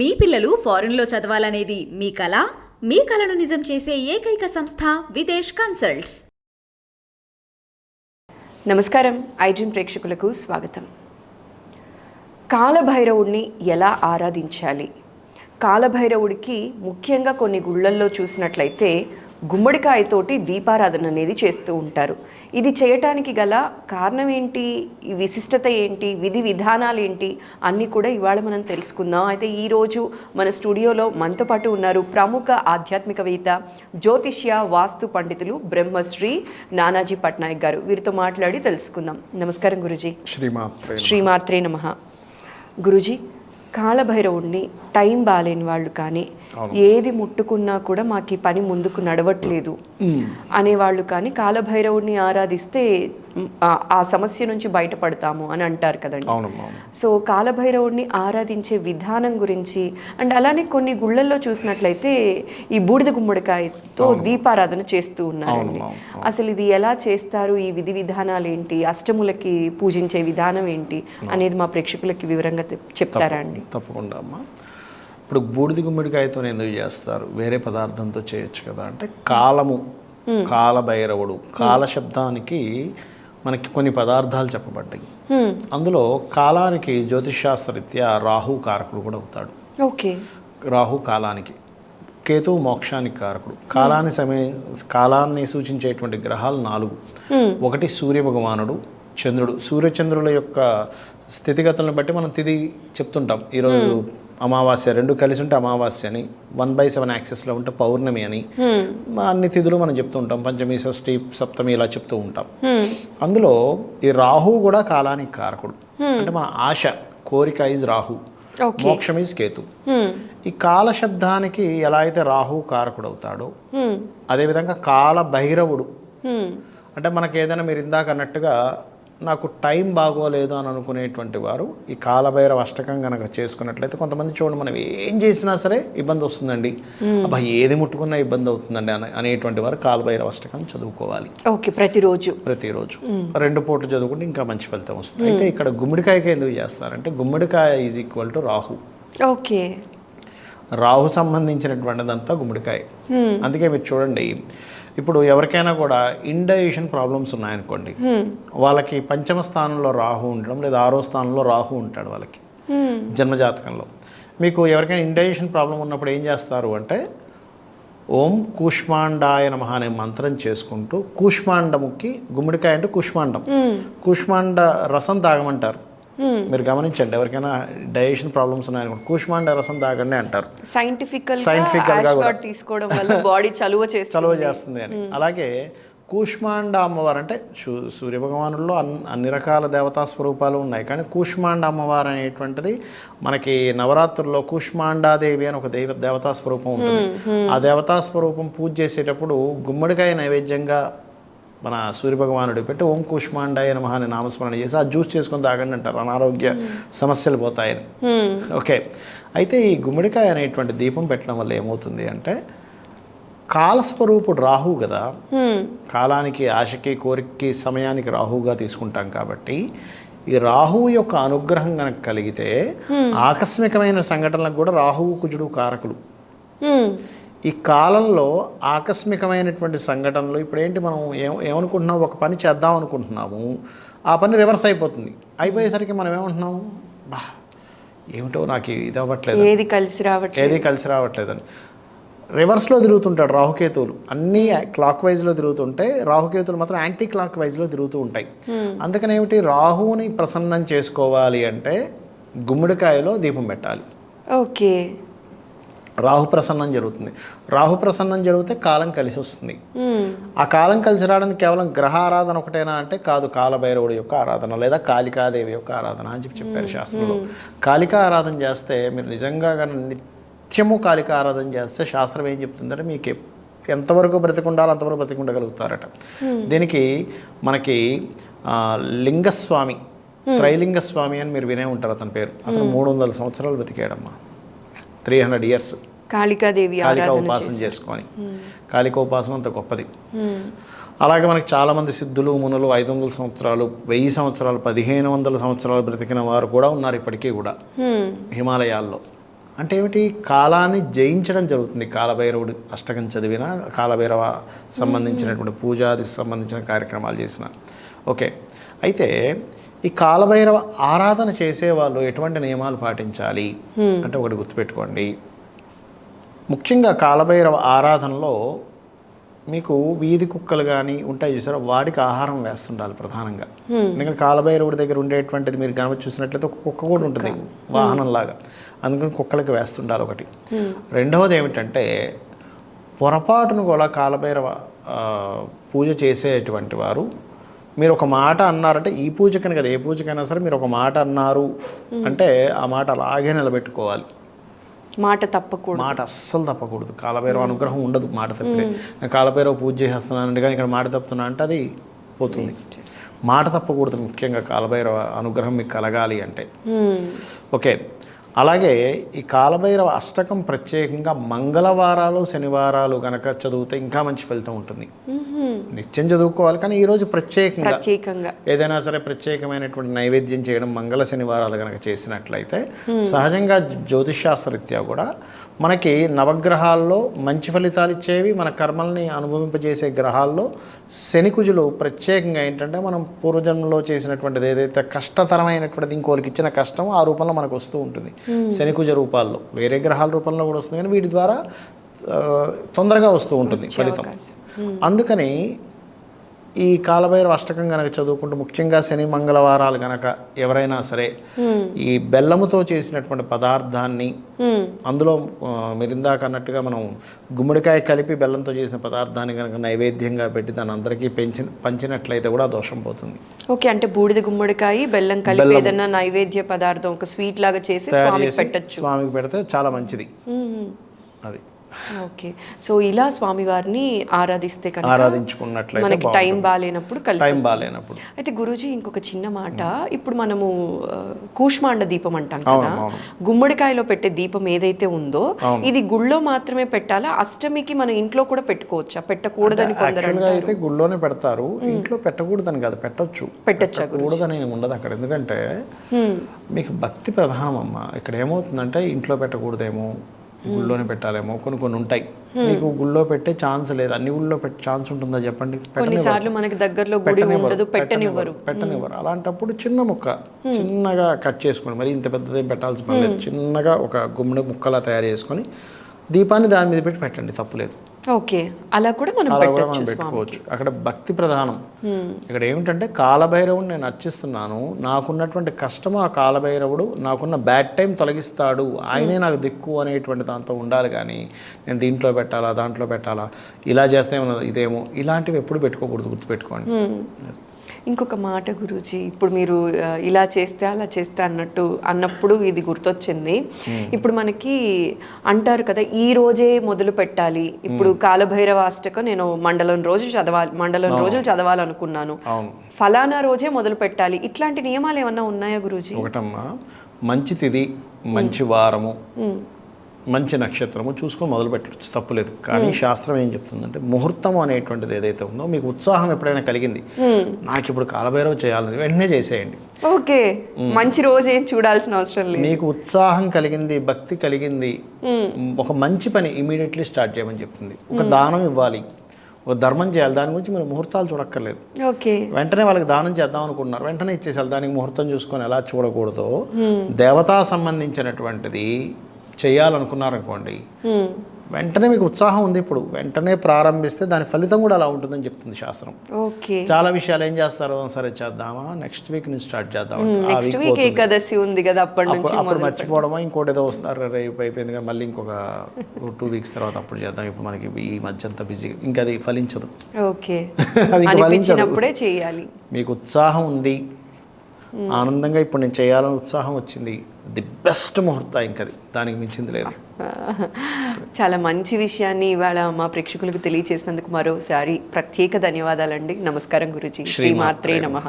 మీ పిల్లలు ఫారెన్లో చదవాలనేది మీ కల? మీ కలను నిజం చేసే ఏకైక సంస్థ విదేశ్ కన్సల్ట్స్. నమస్కారం, ఐడ్రీమ్ ప్రేక్షకులకు స్వాగతం. కాలభైరవుడిని ఎలా ఆరాధించాలి? కాలభైరవుడికి ముఖ్యంగా కొన్ని గుళ్ళల్లో చూసినట్లయితే గుమ్మడికాయతోటి దీపారాధన అనేది చేస్తూ ఉంటారు. ఇది చేయటానికి గల కారణం ఏంటి, ఈ విశిష్టత ఏంటి, విధి విధానాలు ఏంటి అన్నీ కూడా ఇవాళ మనం తెలుసుకుందాం. అయితే ఈరోజు మన స్టూడియోలో మనతో పాటు ఉన్నారు ప్రముఖ ఆధ్యాత్మికవేత్త, జ్యోతిష్య, వాస్తు పండితులు బ్రహ్మశ్రీ నానాజీ పట్నాయక్ గారు. వీరితో మాట్లాడి తెలుసుకుందాం. నమస్కారం గురుజీ. శ్రీమాత్రే నమః. గురుజీ, కాలభైరవుడిని టైం బాగాలేని వాళ్ళు కానీ, ఏది ముట్టుకున్నా కూడా మాకు ఈ పని ముందుకు నడవట్లేదు అనేవాళ్ళు కానీ కాలభైరవుడిని ఆరాధిస్తే ఆ సమస్య నుంచి బయటపడతాము అని అంటారు కదండి. సో కాలభైరవుడిని ఆరాధించే విధానం గురించి అండ్ అలానే కొన్ని గుళ్ళల్లో చూసినట్లయితే ఈ బూడిద గుమ్మడికాయతో దీపారాధన చేస్తూ ఉన్నారండి. అసలు ఇది ఎలా చేస్తారు, ఈ విధి విధానాలు ఏంటి, అష్టములకి పూజించే విధానం ఏంటి అనేది మా ప్రేక్షకులకి వివరంగా చెప్తారా అండి? తప్పకుండా అమ్మా. ఇప్పుడు బూడిద గుమ్మడికాయతో ఎందుకు చేస్తారు, వేరే పదార్థంతో చేయొచ్చు కదా అంటే, కాలము, కాలభైరవుడు, కాల శబ్దానికి మనకి కొన్ని పదార్థాలు చెప్పబడ్డాయి. అందులో కాలానికి జ్యోతిషాస్త్రరీత్యా రాహు కారకుడు కూడా అవుతాడు. ఓకే. రాహు కాలానికి, కేతువు మోక్షానికి కారకుడు. కాలాన్ని సూచించేటువంటి గ్రహాలు 4. ఒకటి సూర్య భగవానుడు, చంద్రుడు. సూర్యచంద్రుల యొక్క స్థితిగతులను బట్టి మనం తిథి చెప్తుంటాం. ఈరోజు అమావాస్య, 2 కలిసి ఉంటే అమావాస్య అని, 1/7 యాక్సెస్లో ఉంటే పౌర్ణమి అని, అన్ని తిథులు మనం చెప్తూ ఉంటాం. పంచమి, షష్ఠి, సప్తమి ఇలా చెప్తూ ఉంటాం. అందులో ఈ రాహు కూడా కాలానికి కారకుడు. అంటే మా ఆశ, కోరిక ఈజ్ రాహు, మోక్షం ఈజ్ కేతు. ఈ కాల శబ్దానికి ఎలా అయితే రాహు కారకుడు అవుతాడో, అదేవిధంగా కాల భైరవుడు అంటే మనకి ఏదైనా మీరు ఇందాక అన్నట్టుగా నాకు టైం బాగోలేదు అని అనుకునేటువంటి వారు ఈ కాలభైరవ అష్టకం కనుక చేసుకున్నట్లయితే, కొంతమంది చూడండి మనం ఏం చేసినా సరే ఇబ్బంది వస్తుందండి, అబ్బా ఏది ముట్టుకున్నా ఇబ్బంది అవుతుందండి అనేటువంటి వారు కాలభైరవ అష్టకం చదువుకోవాలి. ఓకే. ప్రతిరోజు 2 పూటలు చదువుకుంటే ఇంకా మంచి ఫలితం వస్తుంది. అయితే ఇక్కడ గుమ్మడికాయకి ఎందుకు చేస్తారంటే, గుమ్మడికాయ is equal to Rahu. Okay. Rahu సంబంధించినటువంటిదంతా గుమ్మడికాయ. అందుకే మీరు చూడండి, ఇప్పుడు ఎవరికైనా కూడా ఇండైజెషన్ ప్రాబ్లమ్స్ ఉన్నాయనుకోండి, వాళ్ళకి పంచమ స్థానంలో రాహు ఉండడం లేదా 6వ స్థానంలో రాహు ఉంటాడు వాళ్ళకి జన్మజాతకంలో. మీకు ఎవరికైనా ఇండైజెషన్ ప్రాబ్లం ఉన్నప్పుడు ఏం చేస్తారు అంటే, ఓం కూష్మాండాయ నమః అనే మంత్రం చేసుకుంటూ, కూష్మాండముకి, గుమ్మడికాయ అంటే కూష్మాండం, కూష్మాండ రసం తాగమంటారు. మీరు గమనించండి, ఎవరికైనా డైజెషన్ ప్రాబ్లమ్స్ ఉన్నాయనుకోండి, కూష్మాండ రసం తాగండి అంటారు. సైంటిఫికల్గా తీసుకోవడం వల్ల బాడీ చలువ చేస్తుంది అని. అలాగే కూష్మాండ అమ్మవారు అంటే సూర్యభగవానుల్లో అన్ని రకాల దేవతా స్వరూపాలు ఉన్నాయి, కానీ కూష్మాండ అమ్మవారు అనేటువంటిది మనకి నవరాత్రుల్లో కూష్మాండాదేవి అని ఒక దేవతా స్వరూపం ఉంటుంది. ఆ దేవతా స్వరూపం పూజ చేసేటప్పుడు గుమ్మడికాయ నైవేద్యంగా మన సూర్యభగవానుడికి పెట్టి ఓం కూష్మాండాయ నమః అని నామస్మరణ చేసి ఆ జ్యూస్ చేసుకొని తాగండి అంటారు, అనారోగ్య సమస్యలు పోతాయని. ఓకే. అయితే ఈ గుమ్మడికాయ అనేటువంటి దీపం పెట్టడం వల్ల ఏమవుతుంది అంటే, కాలస్వరూపుడు రాహు కదా, కాలానికి, ఆశకి, కోరికకి, సమయానికి రాహుగా తీసుకుంటాం కాబట్టి, ఈ రాహువు యొక్క అనుగ్రహం కనుక కలిగితే ఆకస్మికమైన సంఘటనలకు కూడా రాహువు, కుజుడు కారకులు. ఈ కాలంలో ఆకస్మికమైనటువంటి సంఘటనలు, ఇప్పుడు ఏంటి మనం ఏమనుకుంటున్నాము, ఒక పని చేద్దాం అనుకుంటున్నాము, ఆ పని రివర్స్ అయిపోతుంది. అయిపోయేసరికి మనం ఏమంటున్నాము, బా ఏమిటో నాకు ఇది అవ్వట్లేదు, ఏది కలిసి రావట్లేదని రివర్స్లో తిరుగుతుంటాడు రాహుకేతువులు. అన్నీ క్లాక్ వైజ్లో తిరుగుతుంటే రాహుకేతువులు మాత్రం యాంటీ క్లాక్ వైజ్లో తిరుగుతూ ఉంటాయి. అందుకని ఏమిటి, రాహువుని ప్రసన్నం చేసుకోవాలి అంటే గుమ్మడికాయలో దీపం పెట్టాలి. ఓకే. రాహు ప్రసన్నం జరుగుతుంది. రాహు ప్రసన్నం జరిగితే కాలం కలిసి వస్తుంది. ఆ కాలం కలిసి రావడానికి కేవలం గ్రహ ఆరాధన ఒకటేనా అంటే కాదు, కాలభైరవుడి యొక్క ఆరాధన లేదా కాళికాదేవి యొక్క ఆరాధన అని చెప్పారు శాస్త్రంలో. కాళికా ఆరాధన చేస్తే, మీరు నిజంగా నిత్యము కాళికా ఆరాధన చేస్తే శాస్త్రం ఏం చెప్తుందంటే, మీకు ఎంతవరకు బ్రతికుండాలో అంతవరకు బ్రతికుండగలుగుతారట. దీనికి మనకి లింగస్వామి, త్రైలింగస్వామి అని మీరు వినే ఉంటారు అతని పేరు. అతను 300 సంవత్సరాలు బ్రతికాడమ్మా, 300 years కాళికాదేవి కాళికా ఉపాసన చేసుకొని. కాళికా ఉపాసన అంత గొప్పది. అలాగే మనకి చాలామంది సిద్ధులు, మునులు 500 సంవత్సరాలు, 1000 సంవత్సరాలు, 1500 సంవత్సరాలు బ్రతికిన వారు కూడా ఉన్నారు ఇప్పటికీ కూడా హిమాలయాల్లో. అంటే ఏమిటి, కాలాన్ని జయించడం జరుగుతుంది. కాలభైరవుడి అష్టకం చదివిన, కాలభైరవ సంబంధించినటువంటి పూజాది సంబంధించిన కార్యక్రమాలు చేసిన. ఓకే, అయితే ఈ కాలభైరవ ఆరాధన చేసేవాళ్ళు ఎటువంటి నియమాలు పాటించాలి అంటే ఒకటి గుర్తుపెట్టుకోండి. ముఖ్యంగా కాలభైరవ ఆరాధనలో మీకు వీధి కుక్కలు కానీ ఉంటాయి చూసారా, వాడికి ఆహారం వేస్తుండాలి ప్రధానంగా. ఎందుకంటే కాలభైరవుడి దగ్గర ఉండేటువంటిది మీరు గనవ చూసినట్లయితే ఒక కుక్క కూడా ఉంటుంది వాహనంలాగా, అందుకని కుక్కలకి వేస్తుండాలి ఒకటి. రెండవది ఏమిటంటే పొరపాటును కూడా కాలభైరవ పూజ చేసేటువంటి వారు మీరు ఒక మాట అన్నారంటే, ఈ పూజకని కదా ఏ పూజకైనా సరే మీరు ఒక మాట అన్నారు అంటే ఆ మాట అలాగే నిలబెట్టుకోవాలి. మాట తప్పకూడదు, మాట అస్సలు తప్పకూడదు. కాలభైరవ అనుగ్రహం ఉండదు మాట తప్పితే. నేను కాలభైరవ పూజ చేసేస్తున్నానంటే కానీ ఇక్కడ మాట తప్పుతున్నా అంటే అది పోతుంది. మాట తప్పకూడదు, ముఖ్యంగా కాలభైరవ అనుగ్రహం మీకు కలగాలి అంటే. ఓకే, అలాగే ఈ కాలభైరవ అష్టకం ప్రత్యేకంగా మంగళవారాలు శనివారాలు కనుక చదివితే ఇంకా మంచి ఫలితం ఉంటుంది. నిత్యం చదువుకోవాలి, కానీ ఈరోజు ప్రత్యేకంగా ఏదైనా సరే ప్రత్యేకమైనటువంటి నైవేద్యం చేయడం మంగళ శనివారాలు కనుక చేసినట్లయితే సహజంగా జ్యోతిషాస్త్రరీత్యా కూడా మనకి నవగ్రహాల్లో మంచి ఫలితాలు ఇచ్చేవి, మన కర్మల్ని అనుభవింపజేసే గ్రహాల్లో శనికుజులు ప్రత్యేకంగా ఏంటంటే మనం పూర్వజన్మలో చేసినటువంటిది ఏదైతే కష్టతరమైనటువంటిది ఇంకోరికి ఇచ్చిన కష్టం ఆ రూపంలో మనకు వస్తూ ఉంటుంది. శనికుజ రూపాల్లో, వేరే గ్రహాల రూపంలో కూడా వస్తుంది, కానీ వీటి ద్వారా తొందరగా వస్తూ ఉంటుంది ఫలితం. అందుకని ఈ కాలభైరవ అష్టకం గనక చదువుకుంటూ ముఖ్యంగా శని మంగళవారాలు గనక ఎవరైనా సరే ఈ బెల్లముతో చేసినటువంటి పదార్థాన్ని, అందులో మీరు ఇందాక అన్నట్టుగా మనం గుమ్మడికాయ కలిపి బెల్లంతో చేసిన పదార్థాన్ని కనుక నైవేద్యంగా పెట్టి దాన్ని అందరికీ పంచినట్లయితే కూడా దోషం పోతుంది. ఓకే, అంటే బూడిద గుమ్మడికాయ బెల్లం కలిపి ఏదైనా నైవేద్య పదార్థం ఒక స్వీట్ లాగా చేసి స్వామికి పెట్టచ్చు. స్వామికి పెడితే చాలా మంచిది అది. ఓకే, సో ఇలా స్వామివారిని ఆరాధిస్తే కనుక ఆరాధించుకున్నట్లయితే మనకి టైం బాగాలేనప్పుడు బాగాలేనప్పుడు. అయితే గురూజీ ఇంకొక చిన్న మాట, ఇప్పుడు మనము కూష్మాండ దీపం అంటాం కదా, గుమ్మడికాయలో పెట్టే దీపం ఏదైతే ఉందో ఇది గుళ్ళో మాత్రమే పెట్టాలా, అష్టమికి మన ఇంట్లో కూడా పెట్టుకోవచ్చా? పెట్టకూడదని కొందరు అయితే గుళ్ళోనే పెడతారు, ఇంట్లో పెట్టకూడదని కాదు, పెట్టకూడదని ఉండదు అక్కడ. ఎందుకంటే మీకు భక్తి ప్రధానం అమ్మా. ఇక్కడ ఏమవుతుందంటే ఇంట్లో పెట్టకూడదేమో, గుళ్ళోనే పెట్టాలేమో, కొన్ని ఉంటాయి. మీకు గుళ్ళో పెట్టే ఛాన్స్ లేదు, అన్ని గుళ్ళో పెట్టే ఛాన్స్ ఉంటుందా చెప్పండి? కొన్నిసార్లు మనకి దగ్గరలో గుడి ఉండదు, పెట్టనివ్వరు. అలాంటప్పుడు చిన్న ముక్క చిన్నగా కట్ చేసుకొని, మరి ఇంత పెద్దదేం పెట్టాల్సిన పని లేదు, చిన్నగా ఒక గుమ్మడి ముక్కలా తయారు చేసుకొని దీపాన్ని దాని మీద పెట్టి పెట్టండి, తప్పులేదు. ఓకే, అలా కూడా మనం పెట్టుకోవచ్చు. అక్కడ భక్తి ప్రధానం. ఇక్కడ ఏమిటంటే కాలభైరవుడు నేను అర్చిస్తున్నాను, నాకున్నటువంటి కష్టము ఆ కాలభైరవుడు నాకున్న బ్యాడ్ టైం తొలగిస్తాడు, ఆయనే నాకు దిక్కు అనేటువంటి దాంతో ఉండాలి. కానీ నేను దీంట్లో పెట్టాలా దాంట్లో పెట్టాలా, ఇలా చేస్తే ఇదేమో, ఇలాంటివి ఎప్పుడు పెట్టుకోకూడదు, గుర్తుపెట్టుకోండి. ఇంకొక మాట గురూజీ, ఇప్పుడు మీరు ఇలా చేస్తే అలా చేస్తే అన్నప్పుడు ఇది గుర్తొచ్చింది. ఇప్పుడు మనకి అంటారు కదా, ఈ రోజే మొదలు పెట్టాలి. ఇప్పుడు కాలభైరవ అష్టకం నేను మండలం రోజులు చదవాలనుకున్నాను, ఫలానా రోజే మొదలు పెట్టాలి, ఇట్లాంటి నియమాలు ఏమన్నా ఉన్నాయా గురూజీ? ఒకటమ్మా, మంచి తిథి, మంచి వారము, మంచి నక్షత్రము చూసుకొని మొదలు పెట్టచ్చు, తప్పులేదు. కానీ శాస్త్రం ఏం చెప్తుందంటే ముహూర్తం అనేటువంటిది ఏదైతే ఉందో, మీకు ఉత్సాహం ఎప్పుడైనా కలిగింది, నాకు ఇప్పుడు కాలభైరవ చేయాలని వెంటనే చేసేయండి. ఓకే, మంచి రోజు ఏం చూడాల్సిన అవసరం లేదు. మీకు ఉత్సాహం కలిగింది, భక్తి కలిగింది, ఒక మంచి పని ఇమీడియట్లీ స్టార్ట్ చేయమని చెప్తుంది. ఒక దానం ఇవ్వాలి, ఒక ధర్మం చేయాలి, దాని గురించి మీరు ముహూర్తాలు చూడక్కర్లేదు. ఓకే, వెంటనే వాళ్ళకి దానం చేద్దాం అనుకుంటున్నారు, వెంటనే ఇచ్చేసాలి. దానికి ముహూర్తం చూసుకొని ఎలా చూడకూడదో, దేవతా సంబంధించినటువంటిది చేయాలనుకున్నారనుకోండి, వెంటనే మీకు ఉత్సాహం ఉంది, ఇప్పుడు వెంటనే ప్రారంభిస్తే దాని ఫలితం కూడా అలా ఉంటుందని చెప్తుంది శాస్త్రం. ఓకే, చాలా విషయాలు ఏం చేస్తారు, సరే చేద్దామా, నెక్స్ట్ వీక్ నుంచి స్టార్ట్ చేద్దాం, ఏకాదశి ఉంది కదా, అప్పుడు మర్చిపోవడమా, ఇంకోటి ఏదో వస్తారు, రేపు అయిపోయింది కదా, మళ్ళీ ఇంకొక 2 weeks తర్వాత అప్పుడు చేద్దాం, ఇప్పుడు మనకి ఈ మధ్య అంతా బిజీ, ఇంకా అది ఫలించదు. ఓకే, అది ఫలించినప్పుడే చేయాలి. మీకు ఉత్సాహం ఉంది, ఆనందంగా ఇప్పుడు నేను చేయాలని ఉత్సాహం వచ్చింది, ది బెస్ట్ ముహూర్తం, ఇంకది దానికి మించింది లేదు. చాలా మంచి విషయాన్ని ఇవాళ మా ప్రేక్షకులకు తెలియజేసినందుకు మరోసారి ప్రత్యేక ధన్యవాదాలండి. నమస్కారం గురూజీ. శ్రీమాత్రే నమః.